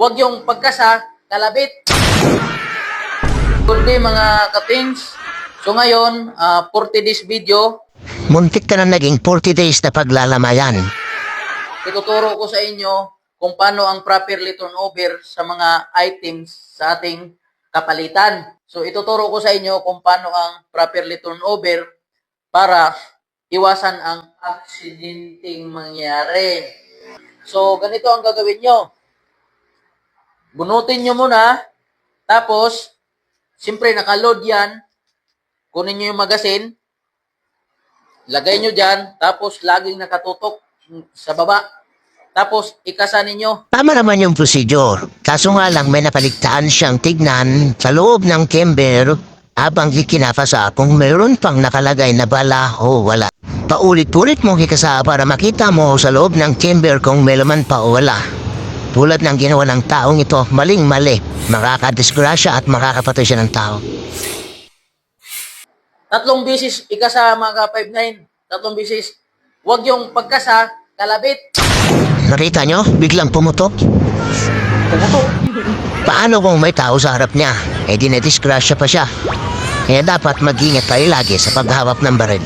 Huwag yung pagkasa, kalabit. Good day mga katings. So ngayon, 40 days video. Muntik ka na naging 40 days na paglalamayan. Ituturo ko sa inyo kung paano ang properly turnover sa mga items sa ating kapalitan. So ituturo ko sa inyo kung paano ang properly turnover para iwasan ang aksidenteng mangyari. So ganito ang gagawin nyo. Bunutin nyo muna, tapos, siyempre nakaload yan, kunin nyo yung magasin, lagay nyo dyan, tapos laging nakatutok sa baba. Tapos, ikasa ninyo. Tama naman yung procedure. Kaso nga lang may napaligtaan siyang tignan sa loob ng chamber habang ikinapasa kung mayroon pang nakalagay na bala o wala. Paulit-ulit mong ikasa para makita mo sa loob ng chamber kung may laman pa o wala. Tulad ng ginawa ng taong ito, maling-mali. Makakadisgrasya at makakapatay siya ng tao. 3 beses ikasa mga 5-9. 3 beses. Huwag yung pagkasa, kalabit. Nakita nyo? Biglang pumutok. Tumutok. Paano kung may tao sa harap niya? Eh di na-disgrasya pa siya. Kaya dapat mag-ingat tayo lagi sa paghawak ng baril.